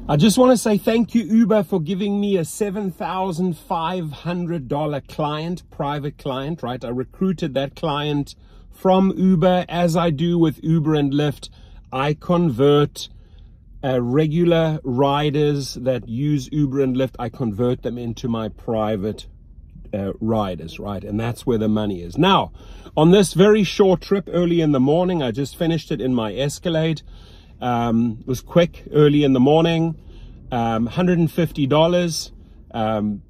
I just want to say thank you, Uber, for giving me a $7,500 client, private client, right? I recruited that client from Uber. As I do with Uber and Lyft, I convert regular riders that use Uber and Lyft, I convert them into my private riders, right? And that's where the money is. Now, on this very short trip early in the morning, I just finished it in my Escalade. It was quick, early in the morning, $150.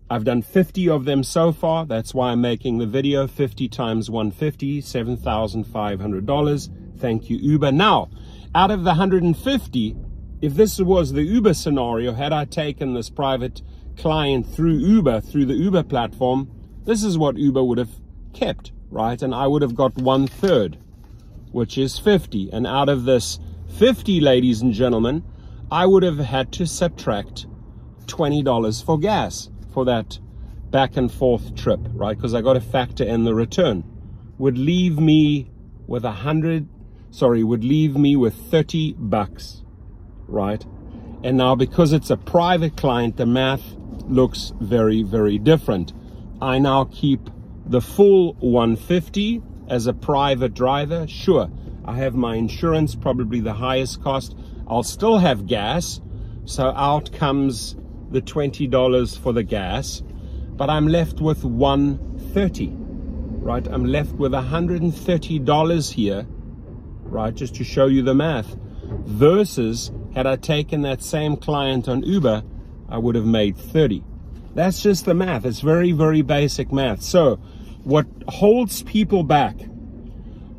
I've done 50 of them so far. That's why I'm making the video. 50 times 150, $7,500. Thank you, Uber. Now, out of the 150, if this was the Uber scenario, had I taken this private client through Uber, through the Uber platform, this is what Uber would have kept, right? And I would have got 1/3, which is 50. And out of this 50, ladies and gentlemen, I would have had to subtract $20 for gas for that back and forth trip, right? Because I got to factor in the return. Would leave me with $30, right? And now, because it's a private client, the math looks very, very different. I now keep the full 150 as a private driver. Sure, I have my insurance, probably the highest cost. I'll still have gas, so out comes the $20 for the gas, but I'm left with 130, right? I'm left with $130 here, right? Just to show you the math. Versus, had I taken that same client on Uber, I would have made 30. That's just the math. It's very, very basic math. So what holds people back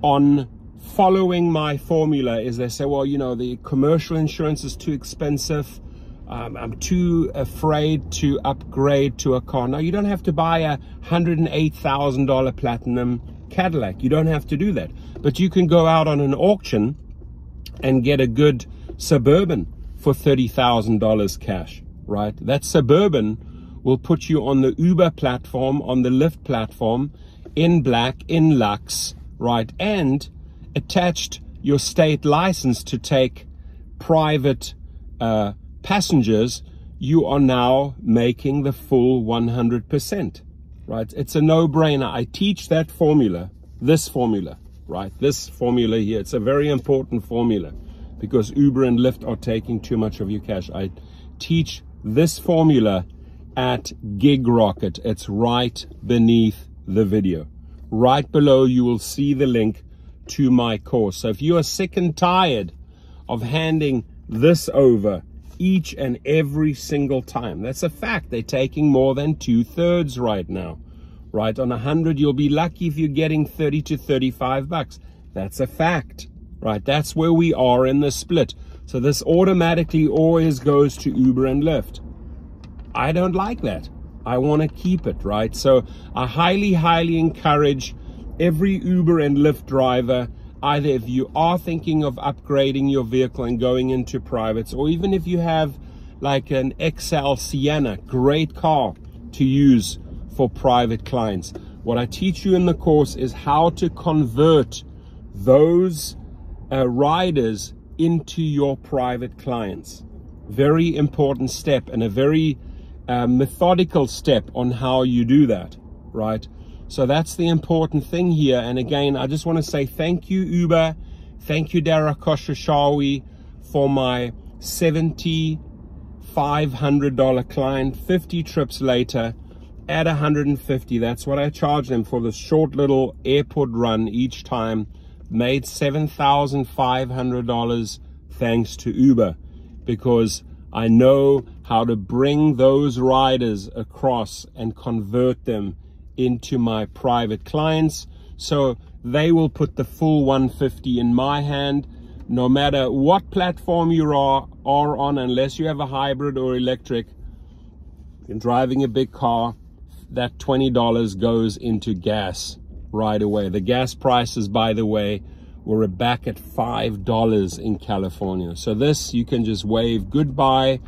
on following my formula is they say, well, you know, the commercial insurance is too expensive. I'm too afraid to upgrade to a car. Now, you don't have to buy a $108,000 platinum Cadillac. You don't have to do that. But you can go out on an auction and get a good Suburban for $30,000 cash, right? That Suburban will put you on the Uber platform, on the Lyft platform, in black, in Lux, right? And attached your state license to take private passengers, you are now making the full 100%, right? It's a no-brainer. I teach that formula, this formula, right? This formula here. It's a very important formula because Uber and Lyft are taking too much of your cash. I teach this formula at Gig Rocket. It's right beneath the video. Right below, you will see the link to my course. So if you are sick and tired of handing this over each and every single time, that's a fact. They're taking more than 2/3 right now, right? On 100, you'll be lucky if you're getting 30 to 35 bucks. That's a fact, right? That's where we are in the split. So this automatically always goes to Uber and Lyft. I don't like that. I want to keep it, right? So I highly, highly encourage every Uber and Lyft driver, either if you are thinking of upgrading your vehicle and going into privates, or even if you have like an XL Sienna, great car to use for private clients. What I teach you in the course is how to convert those riders into your private clients. Very important step, and a very methodical step on how you do that, right? So that's the important thing here. And again, I just want to say thank you, Uber. Thank you, Dara Koshashawi, for my $7,500 client. 50 trips later at 150. That's what I charge them for this short little airport run each time. Made $7,500 thanks to Uber, because I know how to bring those riders across and convert them into my private clients. So they will put the full 150 in my hand, no matter what platform you are on, unless you have a hybrid or electric and driving a big car. That $20 goes into gas right away. The gas prices, by the way, were back at $5 in California. So this, you can just wave goodbye.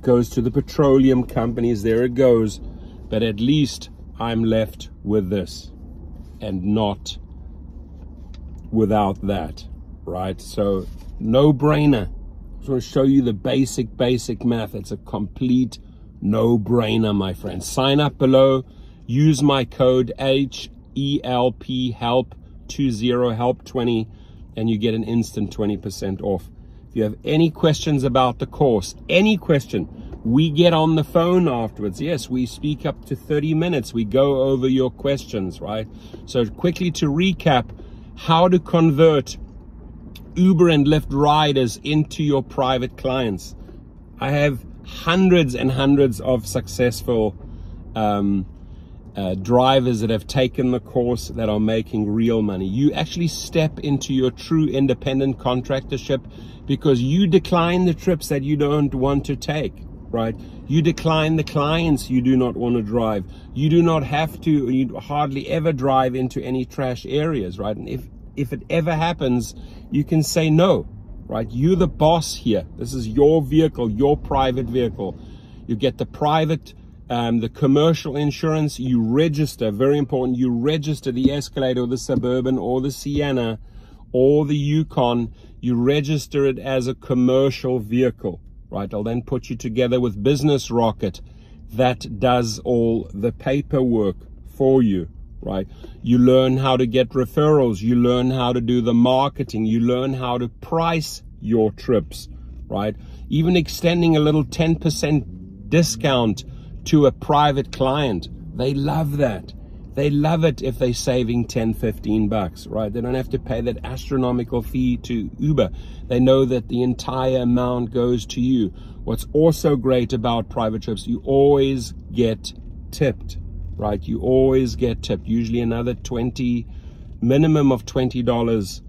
Goes to the petroleum companies. There it goes. But at least I'm left with this and not without that, right? So no brainer just want to show you the basic math. It's a complete no-brainer, my friend. Sign up below, use my code HELP, HELP20, HELP20, and you get an instant 20% off. If you have any questions about the course, any question, we get on the phone afterwards. Yes, we speak up to 30 minutes. We go over your questions, right? So quickly to recap, how to convert Uber and Lyft riders into your private clients. I have hundreds and hundreds of successful drivers that have taken the course that are making real money. You actually step into your true independent contractorship because you decline the trips that you don't want to take, right? You decline the clients you do not want to drive. You do not have to, you hardly ever drive into any trash areas, right? And if it ever happens, you can say no, right? You're the boss here. This is your vehicle, your private vehicle. You get the private, the commercial insurance, you register, very important, you register the Escalade or the Suburban or the Sienna or the Yukon, you register it as a commercial vehicle, right? I'll then put you together with Business Rocket that does all the paperwork for you, right? You learn how to get referrals, you learn how to do the marketing, you learn how to price your trips, right? Even extending a little 10% discount to a private client. They love that. They love it if they're saving 10, 15 bucks, right? They don't have to pay that astronomical fee to Uber. They know that the entire amount goes to you. What's also great about private trips, you always get tipped, right? You always get tipped, usually another minimum of $20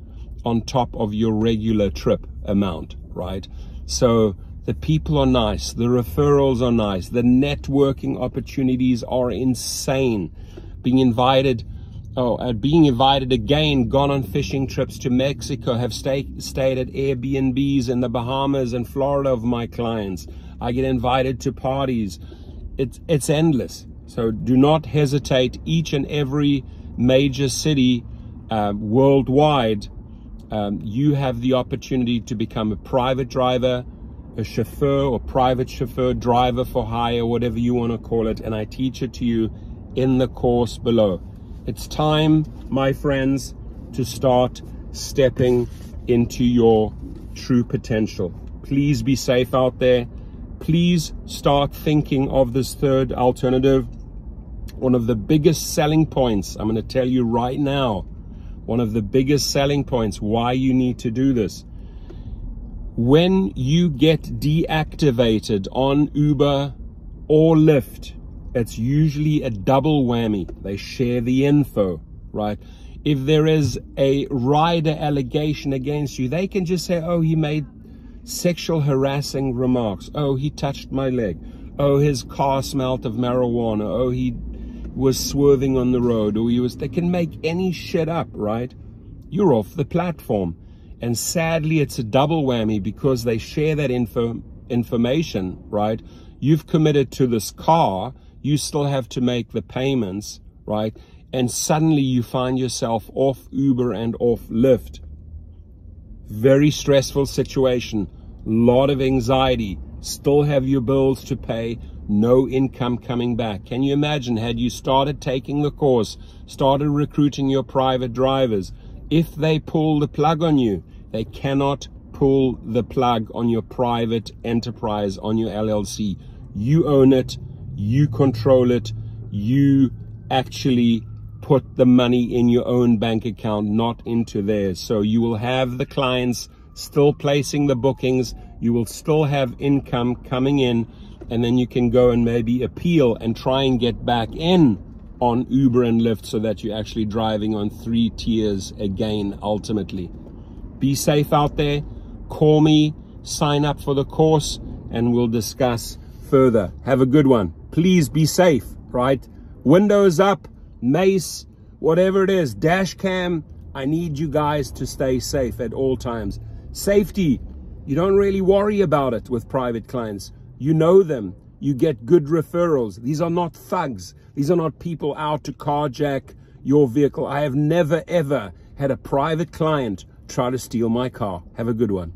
on top of your regular trip amount, right? So the people are nice, the referrals are nice, the networking opportunities are insane. Being invited again, gone on fishing trips to Mexico, have stayed at Airbnbs in the Bahamas and Florida of my clients. I get invited to parties. It's endless. So do not hesitate. Each and every major city worldwide, you have the opportunity to become a private driver, a chauffeur or private chauffeur, driver for hire, whatever you want to call it, and I teach it to you in the course below. It's time, my friends, to start stepping into your true potential. Please be safe out there. Please start thinking of this third alternative. One of the biggest selling points, I'm going to tell you right now, one of the biggest selling points why you need to do this. When you get deactivated on Uber or Lyft, it's usually a double whammy. They share the info, right? If there is a rider allegation against you, they can just say, oh, he made sexual harassing remarks. Oh, he touched my leg. Oh, his car smelled of marijuana. Oh, he was swerving on the road. Or they can make any shit up, right? You're off the platform. And sadly, it's a double whammy because they share that information, right? You've committed to this car. You still have to make the payments, right? And suddenly you find yourself off Uber and off Lyft. Very stressful situation. Lot of anxiety. Still have your bills to pay. No income coming back. Can you imagine, had you started taking the course, started recruiting your private drivers, if they pull the plug on you, they cannot pull the plug on your private enterprise, on your LLC. You own it. You control it. You actually put the money in your own bank account, not into theirs. So you will have the clients still placing the bookings. You will still have income coming in, and then you can go and maybe appeal and try and get back in on Uber and Lyft so that you're actually driving on 3 tiers again, ultimately. Be safe out there. Call me, sign up for the course, and we'll discuss further. Have a good one. Please be safe, right? Windows up, mace, whatever it is, dash cam. I need you guys to stay safe at all times. Safety, you don't really worry about it with private clients. You know them. You get good referrals. These are not thugs. These are not people out to carjack your vehicle. I have never, ever had a private client try to steal my car. Have a good one.